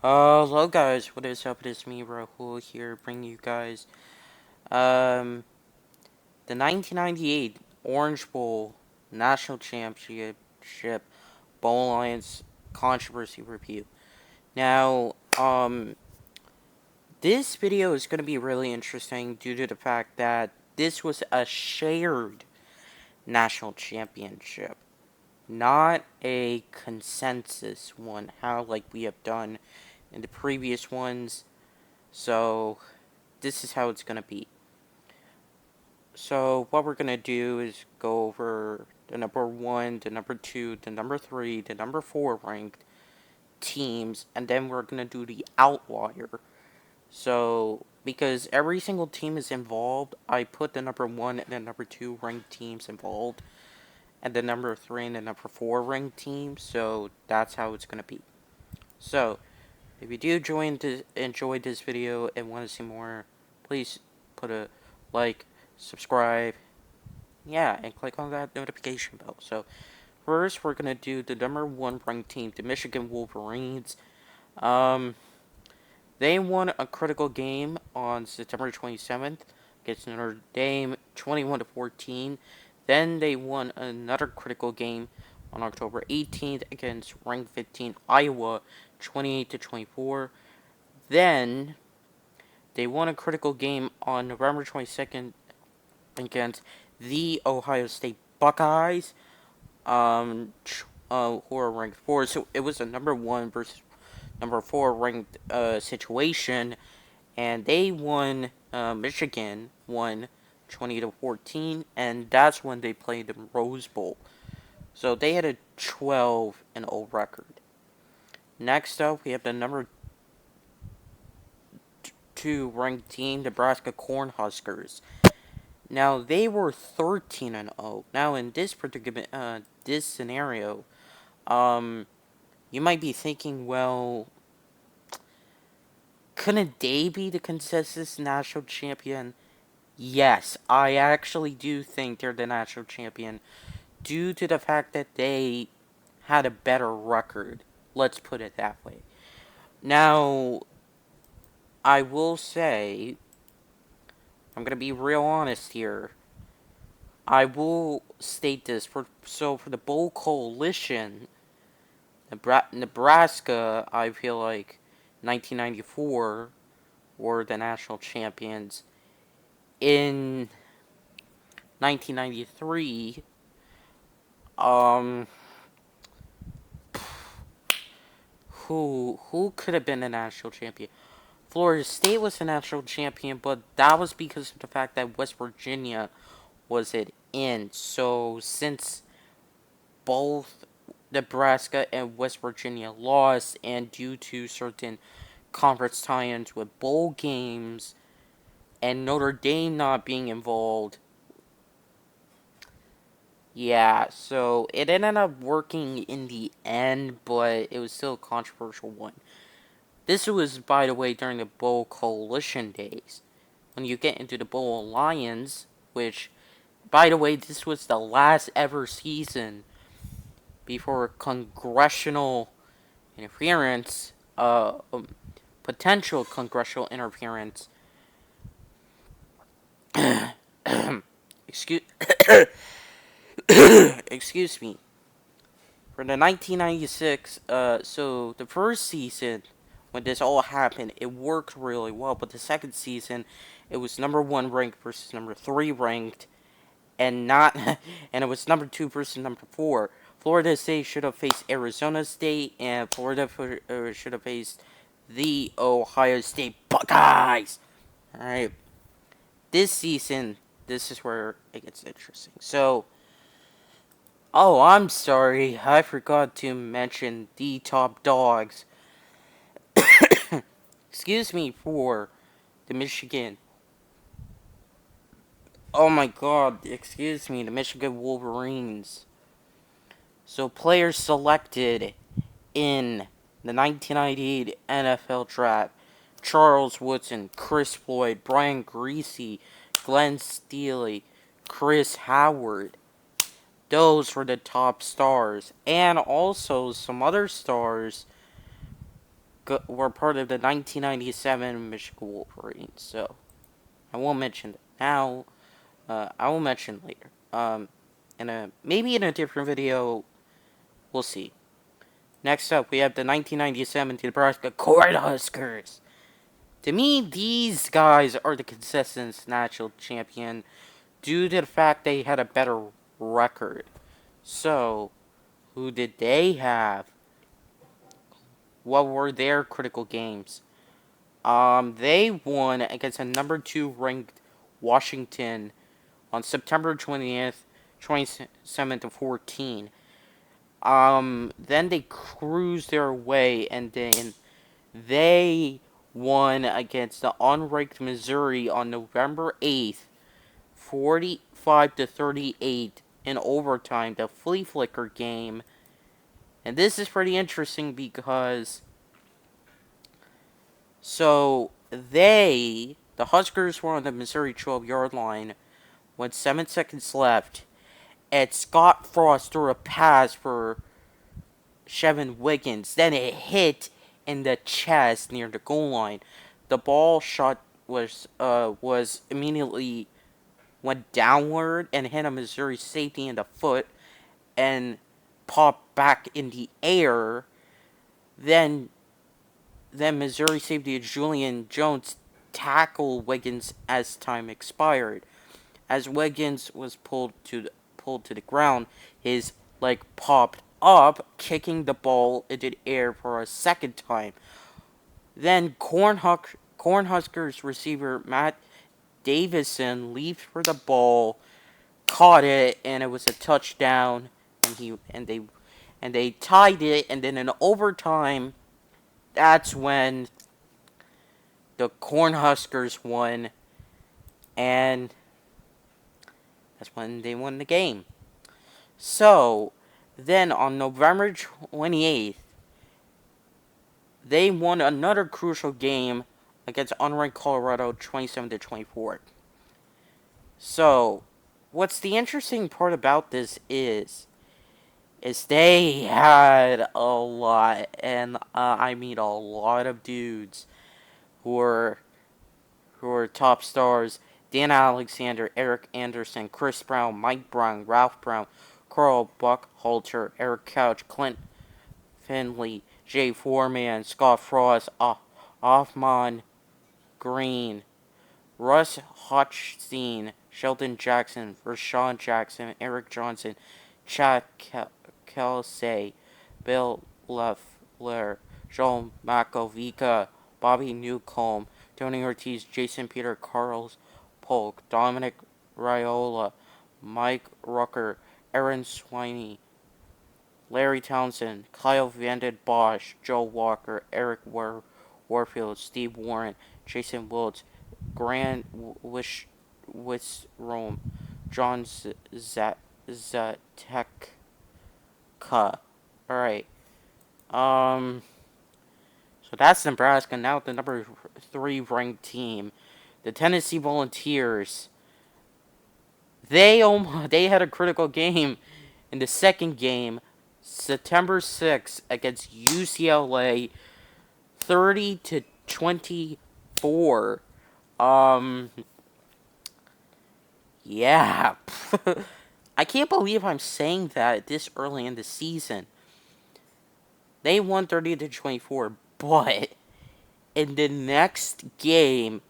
Hello guys, what is up? It is me, Rahul, here, bringing you guys, um, the 1998 Orange Bowl National Championship Bowl Alliance Controversy Review. Now, this video is going to be really interesting due to the fact that this was a shared national championship, not a consensus one, how like we have done in the previous ones. So, this is how it's going to be. So what we're going to do is go over the number 1, the number 2, the number 3, the number 4 ranked teams, and then we're going to do the outlier. So, because every single team is involved, I put the number 1 and the number 2 ranked teams involved, and the number 3 and the number 4 ranked teams, so that's how it's going to be. So, if you do enjoy this video and want to see more, please put a like, subscribe, yeah, and click on that notification bell. So, first we're gonna do the number 1 ranked team, the Michigan Wolverines. They won a critical game on September 27th against Notre Dame, 21-14. Then they won another critical game on October 18th against ranked 15 Iowa, 28-24. Then they won a critical game on November 22nd against the Ohio State Buckeyes, who are ranked 4. So it was a number 1 versus number 4 ranked situation, and they won. Michigan won 20-14, and that's when they played the Rose Bowl. So they had a 12-0 record. Next up, we have the number 2 ranked team, Nebraska Cornhuskers. Now they were 13-0. Now in this particular this scenario, you might be thinking, well, couldn't they be the consensus national champion? Yes, I actually do think they're the national champion due to the fact that they had a better record. Let's put it that way. Now, I will say, I'm gonna be real honest here. I will state this for the Bowl Coalition, Nebraska, I feel like 1994 were the national champions. In 1993, who could have been the national champion? Florida State was the national champion, but that was because of the fact that West Virginia was it in. So since both Nebraska and West Virginia lost, and due to certain conference tie-ins with bowl games and Notre Dame not being involved, yeah, so it ended up working in the end, but it was still a controversial one. This was, by the way, during the Bowl Coalition days. When you get into the Bowl Alliance, which, by the way, this was the last ever season before congressional interference, potential congressional interference. excuse, excuse me. For the 1996, so the first season, when this all happened, it worked really well. But the second season, it was number 1 ranked versus number 3 ranked, and not, and it was number 2 versus number 4. Florida State should have faced Arizona State, and Florida should have faced the Ohio State Buckeyes. All right, this season, this is where it gets interesting. So, oh, I'm sorry, I forgot to mention the top dogs. Excuse me for the Michigan. Oh my god, excuse me, the Michigan Wolverines. So, players selected in the 1998 NFL Draft: Charles Woodson, Chris Floyd, Brian Griese, Glenn Steely, Chris Howard. Those were the top stars. And also some other stars were part of the 1997 Michigan Wolverines. So I won't mention it now. I will mention later. Maybe in a different video. We'll see. Next up, we have the 1997 Nebraska Cornhuskers. To me, these guys are the consistent national champion due to the fact they had a better record. So, who did they have? What were their critical games? They won against a number 2 ranked Washington on September 20th, 27 to 14. Then they cruised their way, and then they won against the unranked Missouri on November 8th, 45 to 38 in overtime, the flea flicker game. And this is pretty interesting because the Huskers were on the Missouri 12-yard line with 7 seconds left, and Scott Frost threw a pass for Chevin Wiggins. Then it hit in the chest near the goal line. The ball shot was immediately went downward and hit a Missouri safety in the foot and popped back in the air. Then Missouri safety Julian Jones tackled Wiggins as time expired. As Wiggins was pulled to the ground, his leg popped up, kicking the ball into the air for a second time. Then Cornhuskers receiver Matt Davison leaped for the ball, caught it, and it was a touchdown. And they tied it. And then in overtime, that's when the Cornhuskers won, and that's when they won the game. So then on November 28th, they won another crucial game against unranked Colorado 27 to 24. So what's the interesting part about this is they had a lot, and I mean a lot of dudes who were top stars. Dan Alexander, Eric Anderson, Chris Brown, Mike Brown, Ralph Brown, Carl Buckhalter, Eric Couch, Clint Finley, Jay Foreman, Scott Frost, Offman Green, Russ Hochstein, Sheldon Jackson, Rashawn Jackson, Eric Johnson, Chad Kelsey, Bill Leffler, Joel Makovica, Bobby Newcomb, Tony Ortiz, Jason Peter, Carlos Polk, Dominic Raiola, Mike Rucker, Aaron Swiney, Larry Townsend, Kyle Vanden Bosch, Joe Walker, Eric Warfield, Steve Warren, Jason Wiltz, Grant Wisrome, John Zatekka. Alright. So that's Nebraska. Now the number 3 ranked team, the Tennessee Volunteers. They had a critical game in the second game, September 6th against UCLA, 30 to 24. Yeah. I can't believe I'm saying that this early in the season. They won 30 to 24, but in the next game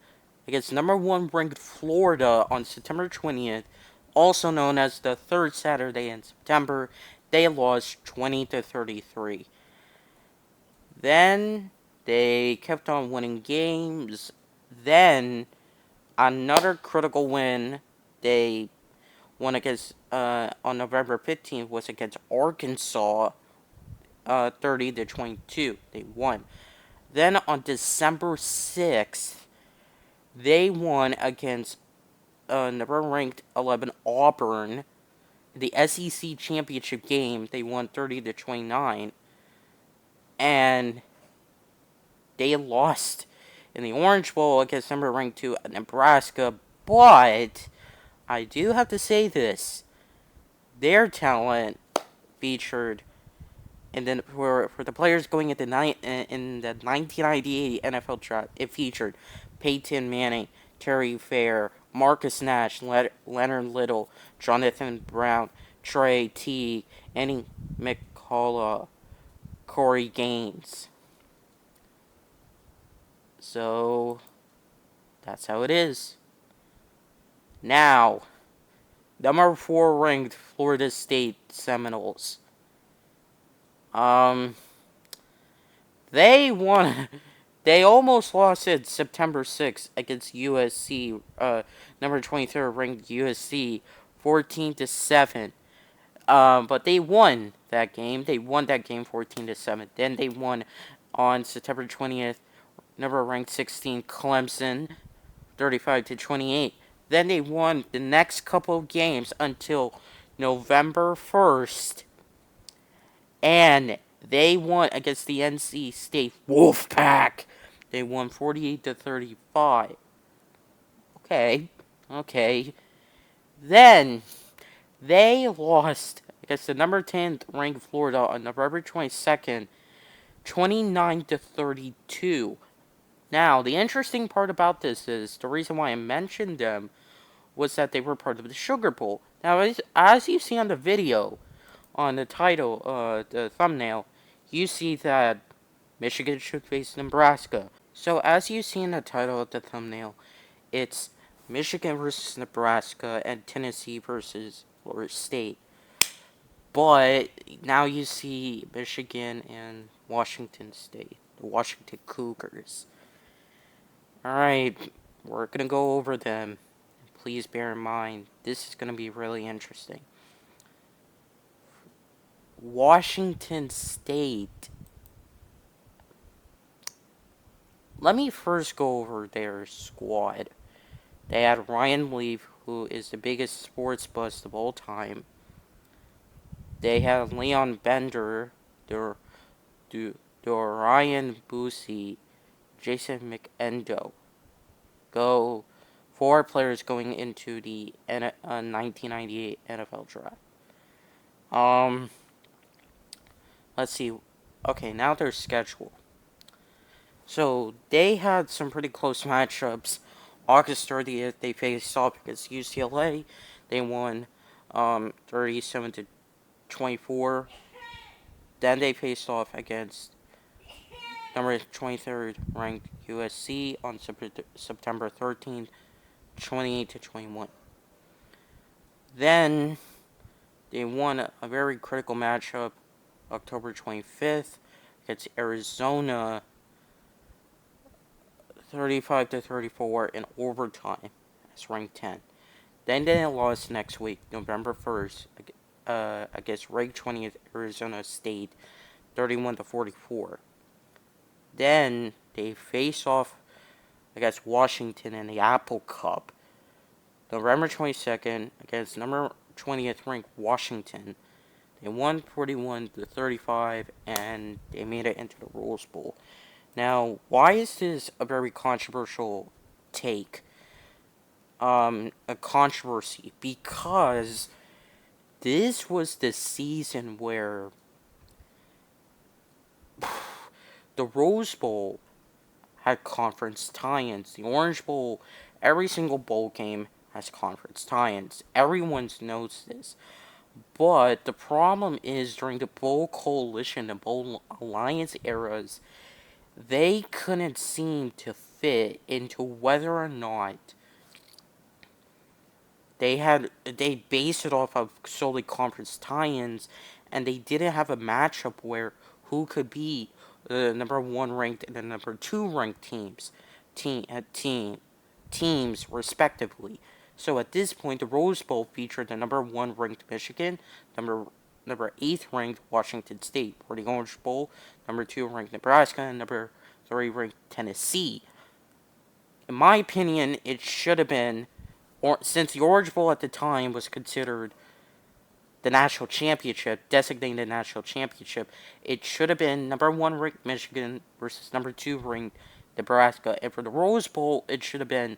against number 1 ranked Florida on September 20th, also known as the third Saturday in September, they lost 20 to 33. Then they kept on winning games. Then another critical win they won against on November 15th was against Arkansas, 30 to 22. They won. Then on December 6th, they won against number ranked 11 Auburn. The SEC championship game, they won 30 to 29. And they lost in the Orange Bowl against number ranked 2 Nebraska. But I do have to say this. Their talent featured And then for the players going in the 1998 NFL draft, it featured Peyton Manning, Terry Fair, Marcus Nash, Leonard Little, Jonathan Brown, Trey T, Andy McCullough, Corey Gaines. So that's how it is. Now, number 4 ranked Florida State Seminoles. They won. They almost lost it September 6th against USC. Number 23rd ranked USC, 14-7. But they won that game. They won that game 14-7. Then they won on September 20th. Number ranked 16 Clemson, 35-28. Then they won the next couple of games until November 1st. And they won against the NC State Wolfpack. They won 48-35. Okay. Then they lost against the number 10 ranked Florida on November 22nd, 29-32. Now, the interesting part about this is the reason why I mentioned them was that they were part of the Sugar Bowl. Now, as you see on the video, on the title, the thumbnail, you see that Michigan should face Nebraska. So, as you see in the title of the thumbnail, it's Michigan versus Nebraska and Tennessee versus Florida State. But now you see Michigan and Washington State, the Washington Cougars. Alright, we're going to go over them. Please bear in mind, this is going to be really interesting. Washington State. Let me first go over their squad. They had Ryan Leaf, who is the biggest sports bust of all time. They had Leon Bender, Ryan Busey, Jason McEndo. Go 4 players going into the 1998 NFL draft. Let's see. Okay, now their schedule. So, they had some pretty close matchups. August 30th, they faced off against UCLA. They won 37-24. Then they faced off against number 23rd ranked USC on September 13th, 28-21. Then they won a very critical matchup October 25th against Arizona, 35-34 in overtime as ranked 10. Then they lost next week, November 1st, against ranked 20th Arizona State, 31-44. Then they face off against Washington in the Apple Cup, November 22nd, against number 20th ranked Washington. They won 41-35, and they made it into the Rose Bowl. Now, why is this a very controversial take? A controversy, because this was the season where the Rose Bowl had conference tie-ins. The Orange Bowl, every single bowl game has conference tie-ins. Everyone knows this. But the problem is, during the Bowl Coalition and Bowl Alliance eras, they couldn't seem to fit into whether or not they based it off of solely conference tie-ins, and they didn't have a matchup where who could be the number 1 ranked and the number 2 ranked teams respectively. So at this point, the Rose Bowl featured the number 1 ranked Michigan, number 8th ranked Washington State. For the Orange Bowl, number 2 ranked Nebraska, and number 3 ranked Tennessee. In my opinion, it should have been, since the Orange Bowl at the time was considered the national championship, designated national championship, it should have been number 1 ranked Michigan versus number 2 ranked Nebraska. And for the Rose Bowl, it should have been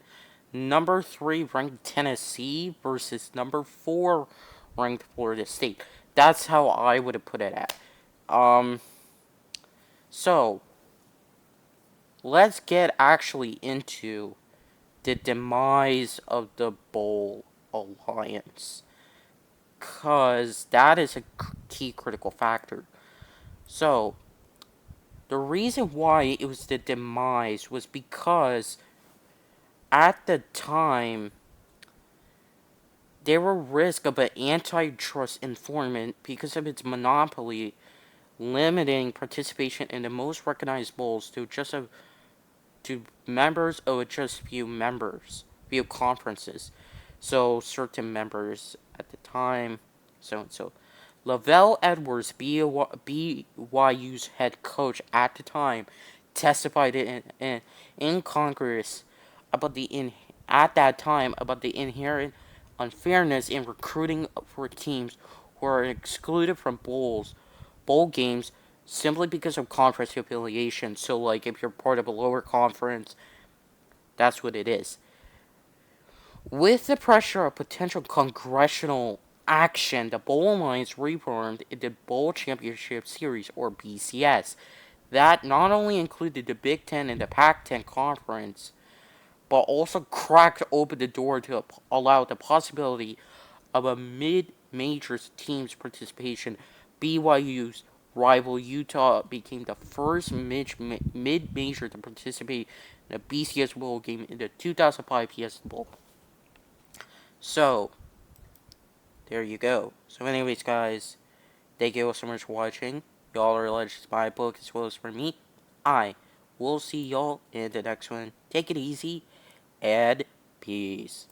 number 3 ranked Tennessee versus number 4 ranked Florida State. That's how I would have put it at. Um, so let's get actually into the demise of the Bowl Alliance, cause that is a key critical factor. So the reason why it was the demise was because at the time there were risk of an antitrust informant because of its monopoly limiting participation in the most recognized bowls to members of just few conferences. So certain members at the time, so and so. Lavelle Edwards, BYU's head coach at the time, testified in Congress about at that time about the inherent unfairness in recruiting for teams who are excluded from bowl games simply because of conference affiliation. So, like, if you're part of a lower conference, that's what it is. With the pressure of potential congressional action, the Bowl Alliance reformed the Bowl Championship Series, or BCS, that not only included the Big Ten and the Pac-10 conference, but also cracked open the door to allow the possibility of a mid-major team's participation. BYU's rival Utah became the first mid-major to participate in a BCS Bowl game in the 2005 Fiesta Bowl. So, there you go. So anyways, guys, thank you all so much for watching. Y'all are legends by book as well as for me. I will see y'all in the next one. Take it easy, and peace.